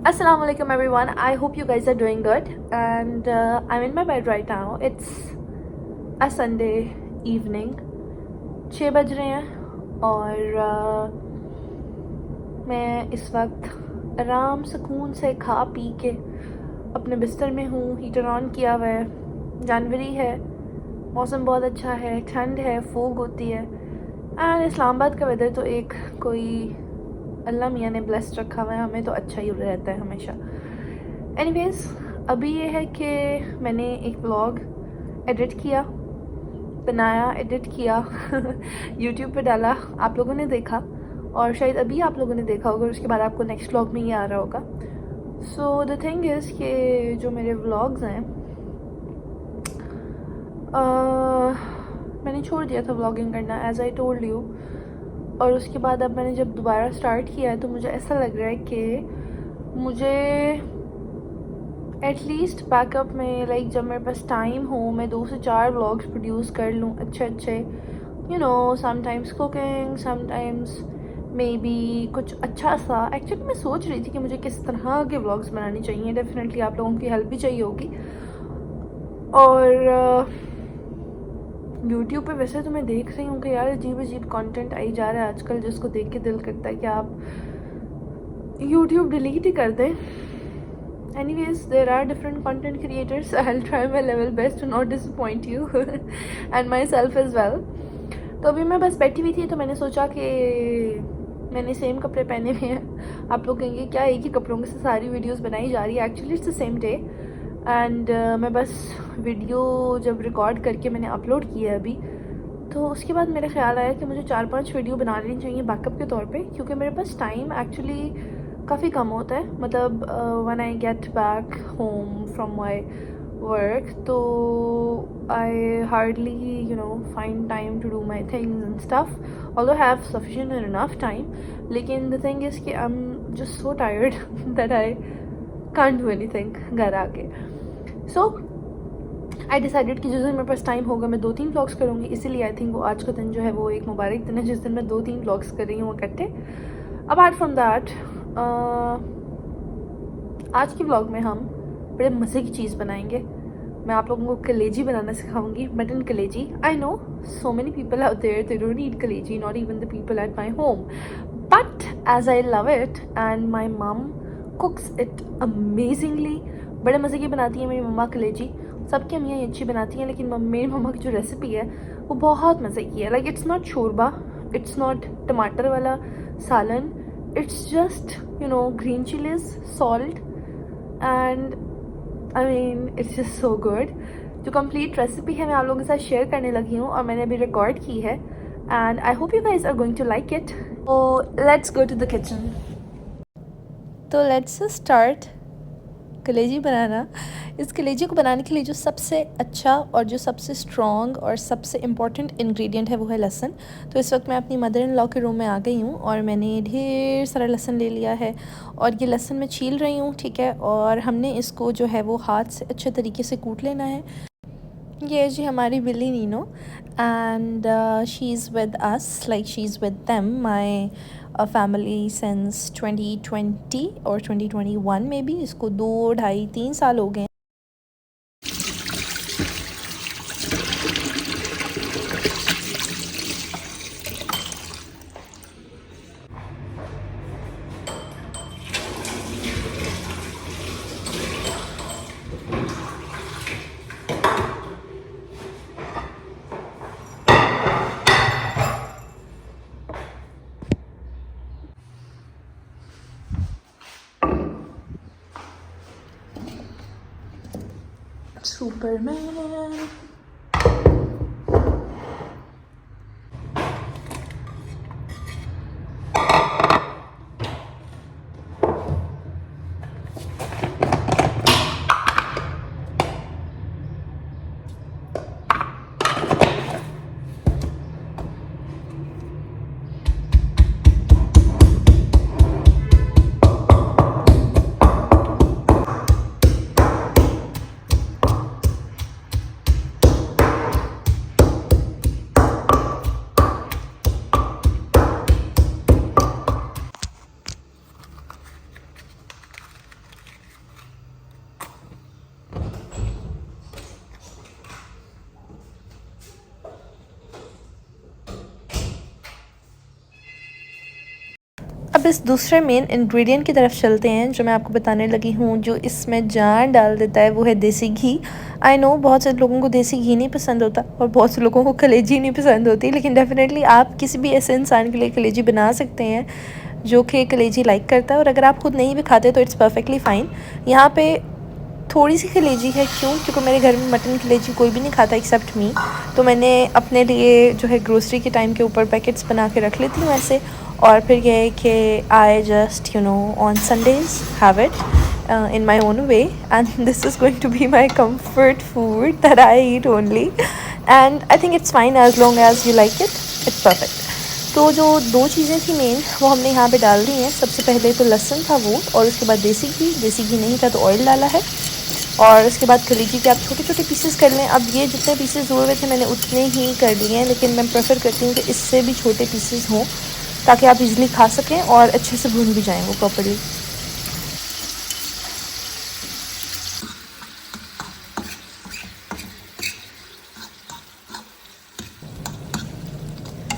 Assalamu alaikum everyone. I hope you guys are doing good and I'm in my bed right now. It's a Sunday evening. 6 बज रहे हैं और मैं इस वक्त आराम सुकून से खा पी के अपने बिस्तर में हूँ. हीटर ऑन किया हुआ है. जनवरी है, मौसम बहुत अच्छा है, ठंड है, फोग होती है एंड इस्लामाबाद का वेदर तो एक कोई अल्लाह मियाँ ने ब्लेस्ड रखा हुआ है. हमें तो अच्छा ही रहता है हमेशा. एनीवेज़, अभी ये है कि मैंने एक व्लॉग एडिट किया, बनाया, एडिट किया यूट्यूब पे डाला. आप लोगों ने देखा और शायद अभी आप लोगों ने देखा होगा. उसके बाद आपको नेक्स्ट व्लॉग में ये आ रहा होगा. सो द थिंग इज़ कि जो मेरे व्लॉग्स हैं मैंने छोड़ दिया था व्लॉगिंग करना, एज आई टोल्ड यू. और उसके बाद अब मैंने जब दोबारा स्टार्ट किया है तो मुझे ऐसा लग रहा है कि मुझे एटलीस्ट बैकअप में लाइक जब मेरे पास टाइम हो मैं 2 से 4 व्लॉग्स प्रोड्यूस कर लूँ अच्छे you know. Sometimes cooking, sometimes may be कुछ अच्छा सा. एक्चुअली मैं सोच रही थी कि मुझे किस तरह के व्लॉग्स बनाने चाहिए. डेफिनेटली आप लोगों की हेल्प भी चाहिए होगी. और यूट्यूब पे वैसे तो मैं देख रही हूँ कि यार अजीब कंटेंट आई जा रहा है आजकल, जिसको देख के दिल करता है कि आप यूट्यूब डिलीट ही कर दें. Anyways, there are different content creators. I will try my level best to not disappoint you and myself as well. तो अभी मैं बस बैठी हुई थी तो मैंने सोचा कि मैंने सेम कपड़े पहने हुए हैं. आप लोग कहेंगे क्या एक ही कपड़ों से सारी वीडियोज़ बनाई जा रही है. Actually it's the same day and मैं बस वीडियो जब रिकॉर्ड करके मैंने अपलोड किया है अभी, तो उसके बाद मेरा ख्याल आया कि मुझे 4-5 वीडियो बना लेनी चाहिए बैकअप के तौर पे, क्योंकि मेरे पास टाइम एक्चुअली काफ़ी कम होता है. मतलब when I get back home from my work तो I hardly you know find time to do my things and stuff, although have sufficient and enough time. लेकिन द थिंग इज़ कि I am just so tired that I can't do anything घर आके. सो I decided कि जिस दिन मेरे पास time होगा मैं 2-3 व्लॉग्स करूँगी. इसीलिए आई थिंक वो आज का दिन जो है वो एक मुबारक दिन है जिस दिन मैं 2-3 व्लॉग्स कर रही हूँ इकट्ठे. अपार्ट फ्रॉम दैट आज की व्लॉग में हम बड़े मज़े की चीज़ बनाएंगे. मैं आप लोगों को कलेजी बनाना सिखाऊंगी, मटन कलेजी. I know so many people out there they don't eat कलेजी, not even the people at my home, but as I love it and my mum cooks it amazingly. बड़े मज़े की बनाती है मेरी मम्मा कलेजी. सबकी अम्मियाँ अच्छी बनाती हैं लेकिन मेरी मम्मा की जो रेसिपी है वो बहुत मज़े की है. Like it's not shorba, it's not टमाटर वाला सालन, it's just you know green chilies, salt and I mean it's just so good. जो कंप्लीट रेसिपी है मैं आप लोगों के साथ शेयर करने लगी हूँ और मैंने अभी रिकॉर्ड की है and I hope you guys are going to like it. So let's go to the kitchen. तो लेट्स स्टार्ट कलेजी बनाना. इस कलेजी को बनाने के लिए जो सबसे अच्छा और जो सबसे स्ट्रॉन्ग और सबसे इम्पॉर्टेंट इंग्रेडिएंट है वो है लहसुन. तो इस वक्त मैं अपनी मदर इन लॉ के रूम में आ गई हूँ और मैंने ढेर सारा लहसुन ले लिया है और ये लहसुन मैं छील रही हूँ, ठीक है. और हमने इसको जो है वो हाथ से अच्छे तरीके से कूट लेना है. ये है जी हमारी बिल्ली Nino and she is with us, like she is with them, my family since 2020 और 2021 में भी. इसको 2, 2.5, 3 साल हो गए. Superman. इस दूसरे मेन इंग्रेडिएंट की तरफ चलते हैं जो मैं आपको बताने लगी हूँ, जो इसमें जान डाल देता है, वो है देसी घी। आई नो बहुत से लोगों को देसी घी नहीं पसंद होता और बहुत से लोगों को कलेजी नहीं पसंद होती, लेकिन डेफिनेटली आप किसी भी ऐसे इंसान के लिए कलेजी बना सकते हैं जो कि कलेजी लाइक करता है। और अगर आप खुद नहीं भी खाते तो इट्स परफेक्टली फ़ाइन। यहाँ पे थोड़ी सी कलेजी है, क्योंकि मेरे घर में मटन कलेजी कोई भी नहीं खाता एक्सेप्ट मी, तो मैंने अपने लिए जो है ग्रोसरी के टाइम के ऊपर पैकेट्स बना के रख लेती हूँ ऐसे। और फिर ये है कि I just on Sundays have it in my own way, and this is going to be my comfort food that I eat only, and I think it's fine as long as you like it, it's perfect. तो जो दो चीज़ें थी main वो हमने यहाँ पे डाल दी हैं। सबसे पहले तो लहसुन था वो, और उसके बाद देसी घी नहीं था तो ऑयल डाला है, और उसके बाद कलेजी के आप छोटे छोटे पीसेस कर लें। अब ये जितने पीसेस हुए हुए थे मैंने उतने ही कर लिए हैं, लेकिन मैं प्रेफर करती हूँ कि इससे भी छोटे पीसेस हों ताकि आप इजीली खा सकें और अच्छे से भून भी जाएँ वो प्रॉपर्ली।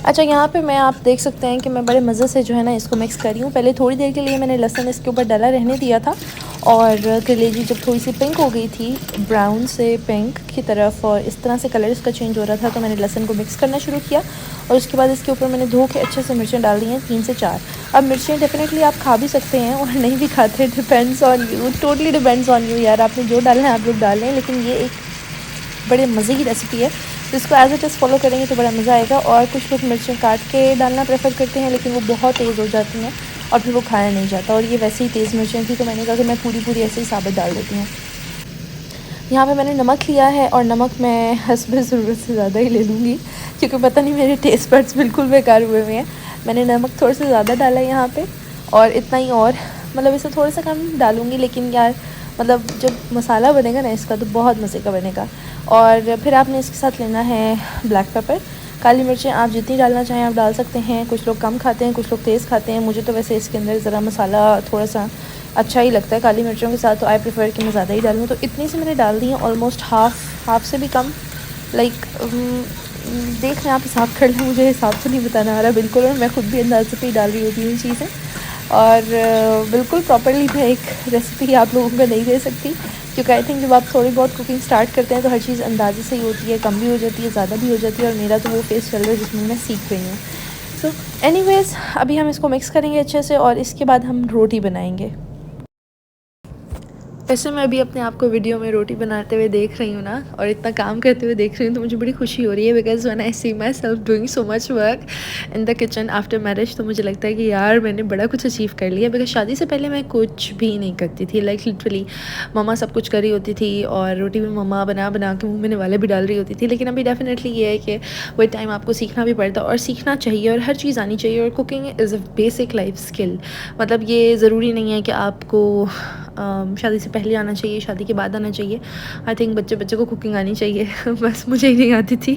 अच्छा, यहाँ पे मैं आप देख सकते हैं कि मैं बड़े मज़े से जो है ना इसको मिक्स कर रही हूँ। पहले थोड़ी देर के लिए मैंने लहसुन इसके ऊपर डाला रहने दिया था, और कलेजी जब थोड़ी सी पिंक हो गई थी, ब्राउन से पिंक की तरफ, और इस तरह से कलर इसका चेंज हो रहा था, तो मैंने लहसुन को मिक्स करना शुरू किया। और उसके बाद इसके ऊपर मैंने धो के अच्छे से मिर्चें डाल दी हैं, 3 से 4। अब मिर्चें डेफिनेटली आप खा भी सकते हैं और नहीं भी खाते, depends on you, totally depends on you यार, आपने जो डालना है आप लोग डाल लें। लेकिन ये एक बड़े मज़े की रेसिपी है, जिसको एज इट इज़ फॉलो करेंगे तो बड़ा मज़ा आएगा। और कुछ लोग मिर्चें काट के डालना प्रेफर करते हैं, लेकिन वो बहुत तेज़ हो जाती हैं और फिर वो खाया नहीं जाता, और ये वैसे ही तेज़ मिर्चें थी तो मैंने कहा कि मैं पूरी ऐसे ही साबित डाल देती हूँ। यहाँ पे मैंने नमक लिया है, और नमक मैं हस्बे ज़रूरत से ज़्यादा ही ले लूँगी, क्योंकि पता नहीं मेरे टेस्ट बड्स बिल्कुल बेकार हुए हुए हैं। मैंने नमक थोड़ा सा ज़्यादा डाला है यहाँ पे, और इतना ही, और मतलब इसे थोड़ा सा कम डालूँगी, लेकिन यार मतलब जब मसाला बनेगा ना इसका तो बहुत मज़े का बनेगा। और फिर आपने इसके साथ लेना है ब्लैक पेपर, काली मिर्चें आप जितनी डालना चाहें आप डाल सकते हैं। कुछ लोग कम खाते हैं, कुछ लोग तेज़ खाते हैं। मुझे तो वैसे इसके अंदर ज़रा मसाला थोड़ा सा अच्छा ही लगता है काली मिर्चों के साथ, तो आई प्रेफर कि मैं ज़्यादा ही डालूँ। तो इतनी से मैंने डाल दी है, ऑलमोस्ट हाफ़ से भी कम, लाइक देख रहे आप हिसाब कर लें, मुझे हिसाब से नहीं बताना आ रहा बिल्कुल, और मैं खुद भी अंदाज़े पे ही डाल रही होती हूँ चीज़ें। और बिल्कुल प्रॉपर्ली मैं एक रेसिपी आप लोगों को नहीं दे सकती, क्योंकि आई थिंक जब आप थोड़ी बहुत कुकिंग स्टार्ट करते हैं तो हर चीज़ अंदाजे से ही होती है, कम भी हो जाती है, ज़्यादा भी हो जाती है, और मेरा तो वो फेस चल रहा है जिसमें मैं सीख रही हूँ। सो एनीवेज़ अभी हम इसको मिक्स करेंगे अच्छे से, और इसके बाद हम रोटी बनाएंगे। वैसे मैं अभी अपने आप को वीडियो में रोटी बनाते हुए देख रही हूँ ना, और इतना काम करते हुए देख रही हूँ, तो मुझे बड़ी खुशी हो रही है, because when I see myself doing so much work in the kitchen after marriage, तो मुझे लगता है कि यार मैंने बड़ा कुछ अचीव कर लिया। बिकॉज़ शादी से पहले मैं कुछ भी नहीं करती थी, लाइक लिटरली मम्मा सब कुछ कर रही होती थी, और रोटी भी मम्मा बना के मुँह में निवाले भी डाल रही होती थी। लेकिन अभी डेफिनेटली ये है कि वही टाइम आपको सीखना भी पड़ता है, और सीखना चाहिए, और हर चीज़ आनी चाहिए। और cooking is a basic life skill, मतलब ये ज़रूरी नहीं है कि आपको शादी से पहले आना चाहिए, शादी के बाद आना चाहिए। आई थिंक बच्चे को कुकिंग आनी चाहिए बस मुझे ही नहीं आती थी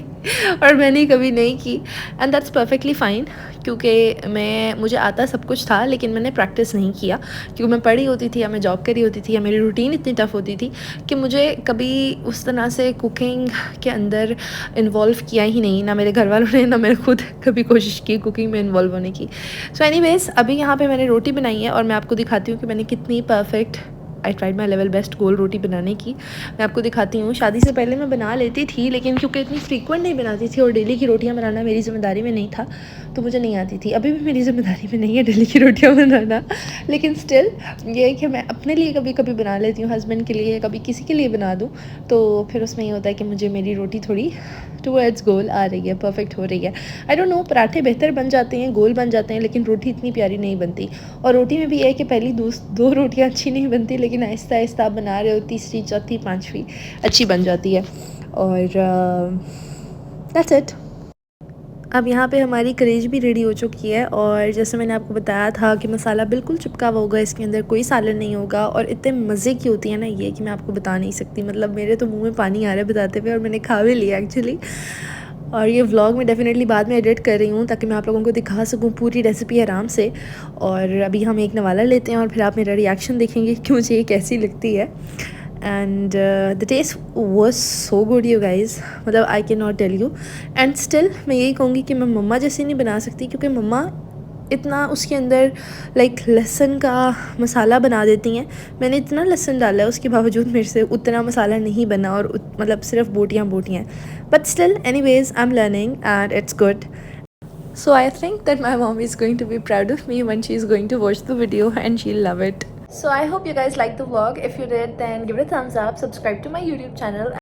और मैंने कभी नहीं की, एंड दैट्स परफेक्टली फ़ाइन, क्योंकि मुझे आता सब कुछ था, लेकिन मैंने प्रैक्टिस नहीं किया, क्योंकि मैं पढ़ी होती थी या मैं जॉब करी होती थी, या मेरी रूटीन इतनी टफ़ होती थी कि मुझे कभी उस तरह से कुकिंग के अंदर इन्वॉल्व किया ही नहीं, ना मेरे घर वालों ने, ना मैंने खुद कभी कोशिश की कुकिंग में इन्वॉल्व होने की। सो एनीवेज़ अभी यहाँ पे मैंने रोटी बनाई है, और मैं आपको दिखाती हूँ कि मैंने कितनी perfect, I tried my level best गोल रोटी बनाने की। मैं आपको दिखाती हूँ। शादी से पहले मैं बना लेती थी, लेकिन क्योंकि इतनी फ्रीक्वेंट नहीं बनाती थी, और डेली की रोटियाँ बनाना मेरी ज़िम्मेदारी में नहीं था, तो मुझे नहीं आती थी। अभी भी मेरी ज़िम्मेदारी में नहीं है डेली की रोटियाँ बनाना, लेकिन स्टिल ये है कि मैं अपने लिए कभी कभी बना लेती हूँ, हस्बैंड के लिए, कभी किसी के लिए बना दूँ, तो फिर उसमें ये होता है कि मुझे मेरी रोटी थोड़ी टुवर्ड्स गोल आ रही है, परफेक्ट हो रही है। आई डोंट नो, पराठे बेहतर बन जाते हैं, गोल बन जाते हैं, लेकिन रोटी इतनी प्यारी नहीं बनती। और रोटी में भी ये है कि पहली दो रोटियाँ अच्छी नहीं बनती, लेकिन आहिस्ता आहिस्ता आप बना रहे हो, तीसरी, चौथी, पाँचवीं अच्छी बन जाती है। और दैट्स इट। अब यहाँ पे हमारी कलेजी भी रेडी हो चुकी है, और जैसे मैंने आपको बताया था कि मसाला बिल्कुल चिपका हुआ होगा, इसके अंदर कोई सालन नहीं होगा, और इतने मज़े की होती है ना ये कि मैं आपको बता नहीं सकती। मतलब मेरे तो मुंह में पानी आ रहा है बताते हुए, और मैंने खा भी लिया एक्चुअली। और ये व्लॉग मैं डेफिनेटली बाद में एडिट कर रही हूँ, ताकि मैं आप लोगों को दिखा सकूँ पूरी रेसिपी आराम से। और अभी हम एक नवाला लेते हैं, और फिर आप मेरा रिएक्शन देखेंगे कि मुझे ये कैसी लगती है। And the taste was so good you guys, मतलब I can not tell you. And still मैं यही कहूँगी कि मैं मम्मा जैसे नहीं बना सकती, क्योंकि मम्मा इतना उसके अंदर लाइक लहसुन का मसाला बना देती हैं। मैंने इतना लहसुन डाला है, उसके बावजूद मेरे से उतना मसाला नहीं बना और मतलब सिर्फ बोटियाँ बोटियाँ। But still anyways I am learning and it's good. So I think that my mom is going to be proud of me when she's going to watch the video and she'll love it. So I hope you guys liked the vlog. If you did, then give it a thumbs up, subscribe to my YouTube channel.